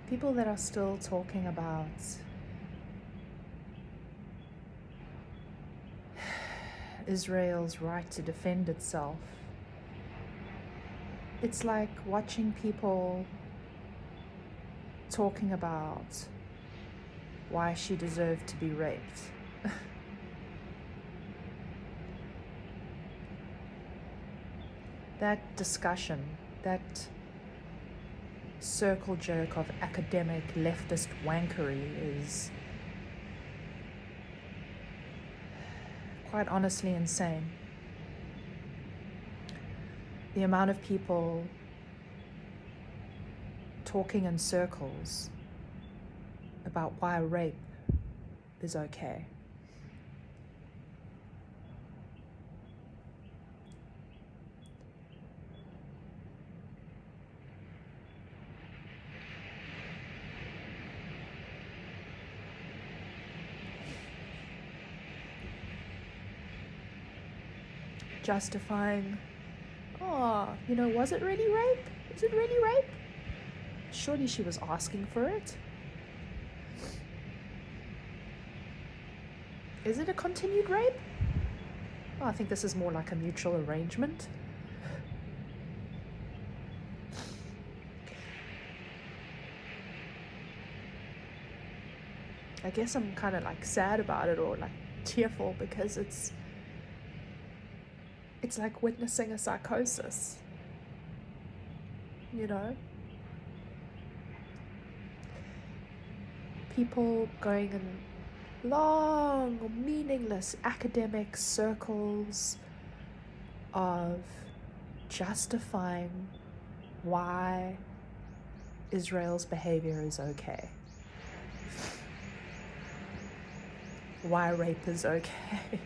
People that are still talking about Israel's right to defend itself. It's like watching people talking about why she deserved to be raped. That discussion, that circle jerk of academic leftist wankery is quite honestly insane. The amount of people talking in circles about why rape is okay. Justifying, was it really rape? Is it really rape? Surely she was asking for it. Is it a continued rape? Oh, I think this is more like a mutual arrangement. I guess I'm kind of like sad about it, or like tearful, because it's like witnessing a psychosis, people going in long, meaningless academic circles of justifying why Israel's behavior is okay, why rape is okay.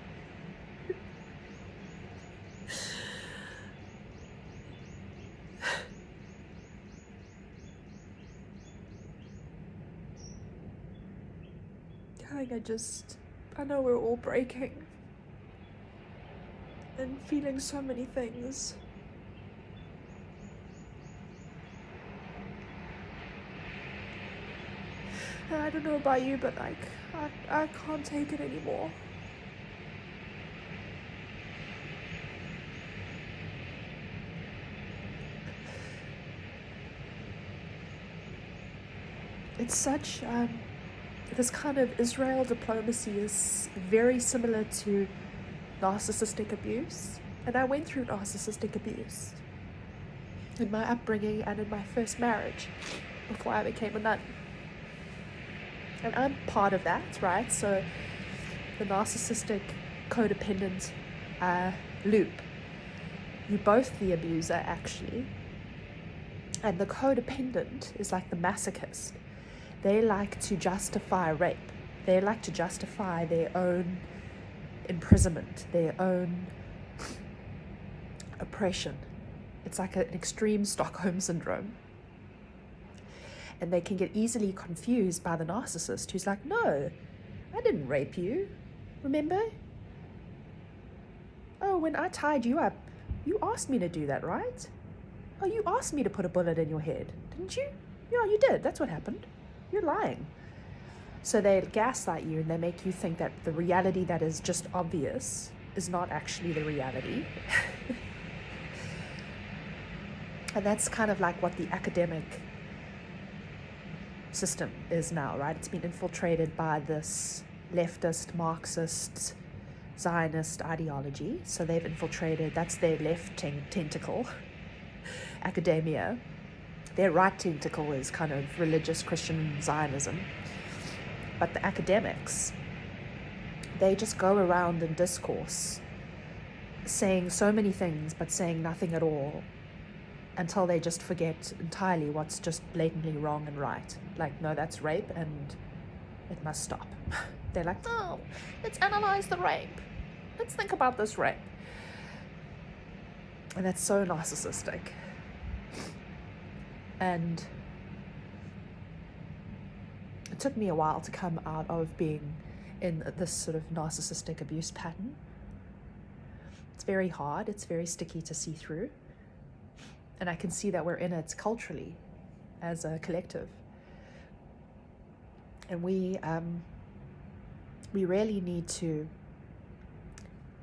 I know we're all breaking and feeling so many things. And I don't know about you, but I can't take it anymore. It's such, this kind of Israel diplomacy is very similar to narcissistic abuse. And I went through narcissistic abuse in my upbringing and in my first marriage before I became a nun. And I'm part of that, right? So the narcissistic codependent loop. You're both the abuser, actually. And the codependent is like the masochist. They like to justify rape. They like to justify their own imprisonment, their own oppression. It's like an extreme Stockholm syndrome. And they can get easily confused by the narcissist who's like, no, I didn't rape you. Remember? Oh, when I tied you up, you asked me to do that, right? Oh, you asked me to put a bullet in your head, didn't you? Yeah, you did. That's what happened. You're lying. So they gaslight you and they make you think that the reality that is just obvious is not actually the reality. And that's kind of like what the academic system is now, right? It's been infiltrated by this leftist, Marxist, Zionist ideology. So they've infiltrated, that's their left tentacle, academia. Their right tentacle is kind of religious Christian Zionism. But the academics, they just go around in discourse saying so many things but saying nothing at all until they just forget entirely what's just blatantly wrong and right. Like, no, that's rape and it must stop. They're like, no, let's analyze the rape. Let's think about this rape. And that's so narcissistic. And it took me a while to come out of being in this sort of narcissistic abuse pattern. It's very hard. It's very sticky to see through. And I can see that we're in it culturally as a collective. And we really need to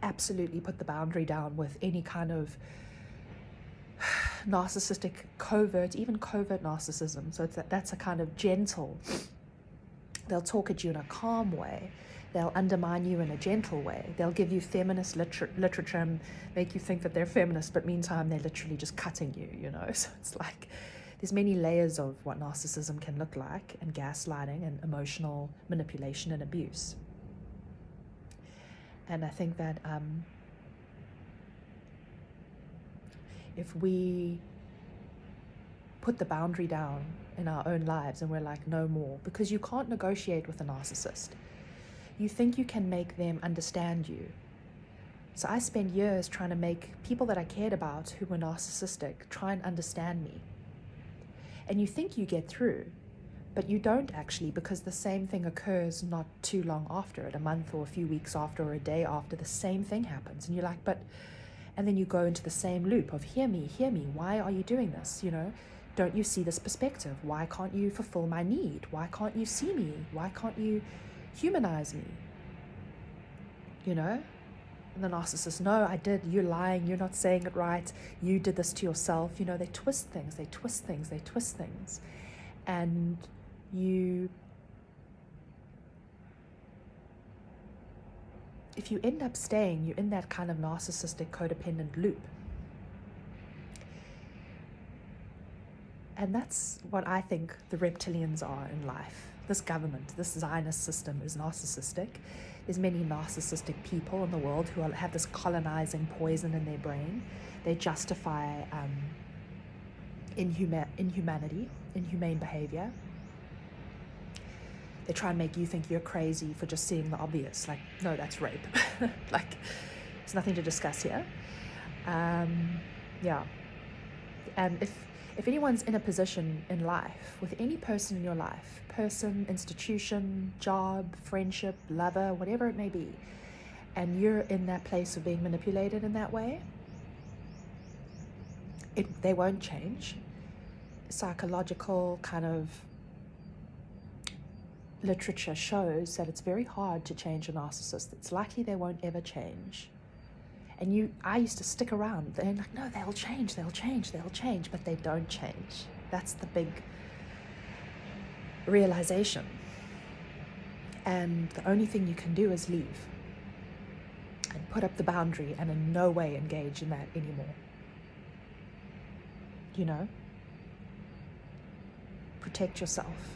absolutely put the boundary down with any kind of narcissistic even covert narcissism. So that's a kind of gentle, they'll talk at you in a calm way, they'll undermine you in a gentle way, they'll give you feminist literature and make you think that they're feminist, but meantime they're literally just cutting you, you know. So it's like there's many layers of what narcissism can look like, and gaslighting and emotional manipulation and abuse. And I think that if we put the boundary down in our own lives and we're like, no more, because you can't negotiate with a narcissist. You think you can make them understand you. So I spent years trying to make people that I cared about who were narcissistic try and understand me. And you think you get through, but you don't actually, because the same thing occurs not too long after it, a month or a few weeks after or a day after, the same thing happens. And you're like, and then you go into the same loop of hear me, why are you doing this? You know, don't you see this perspective? Why can't you fulfill my need? Why can't you see me? Why can't you humanize me? You know? And the narcissist, no, I did, you're lying, you're not saying it right, you did this to yourself. You know, they twist things. And if you end up staying, you're in that kind of narcissistic codependent loop. And that's what I think the reptilians are in life. This government, this Zionist system is narcissistic. There's many narcissistic people in the world who have this colonizing poison in their brain. They justify inhumanity, inhumane behavior. They try and make you think you're crazy for just seeing the obvious. Like, no, that's rape. Like, there's nothing to discuss here. Yeah. And if anyone's in a position in life, with any person in your life, person, institution, job, friendship, lover, whatever it may be, and you're in that place of being manipulated in that way, they won't change. Psychological kind of literature shows that it's very hard to change a narcissist. It's likely they won't ever change. And I used to stick around. They're like, no, they'll change, but they don't change. That's the big realization. And the only thing you can do is leave and put up the boundary and in no way engage in that anymore. You know? Protect yourself.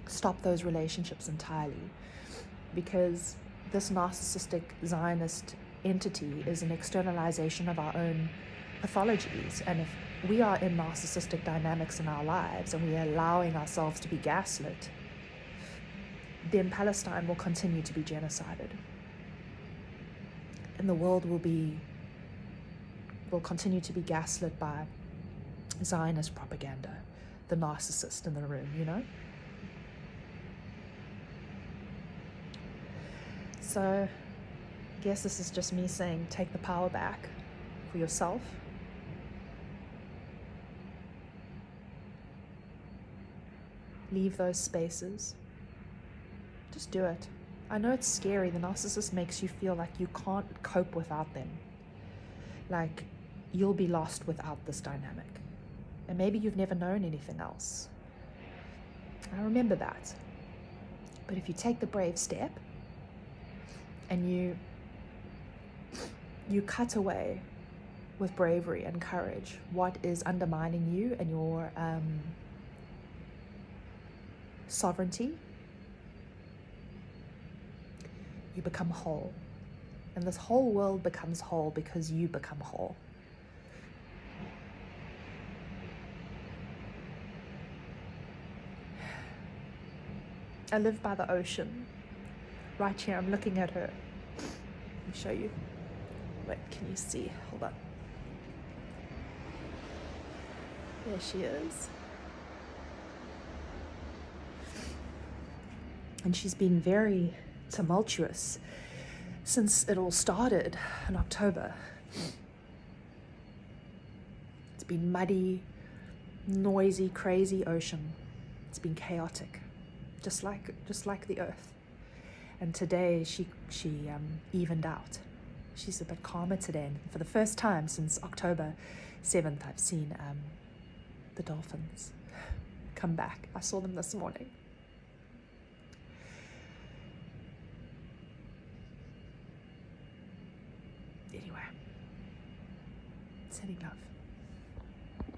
Stop those relationships entirely, because this narcissistic Zionist entity is an externalization of our own pathologies. And if we are in narcissistic dynamics in our lives and we are allowing ourselves to be gaslit, then Palestine will continue to be genocided, and the world will continue to be gaslit by Zionist propaganda, the narcissist in the room, you know. So I guess this is just me saying, take the power back for yourself. Leave those spaces. Just do it. I know it's scary. The narcissist makes you feel like you can't cope without them. Like you'll be lost without this dynamic. And maybe you've never known anything else. I remember that. But if you take the brave step and you cut away with bravery and courage what is undermining you and your sovereignty, you become whole. And this whole world becomes whole because you become whole. I live by the ocean. Right here, I'm looking at her. Let me show you. Wait, can you see? Hold on. There she is. And she's been very tumultuous since it all started in October. It's been muddy, noisy, crazy ocean. It's been chaotic. just like the earth. And today she evened out. She's a bit calmer today, and for the first time since October 7th, I've seen the dolphins come back. I saw them this morning. Anyway, sending love.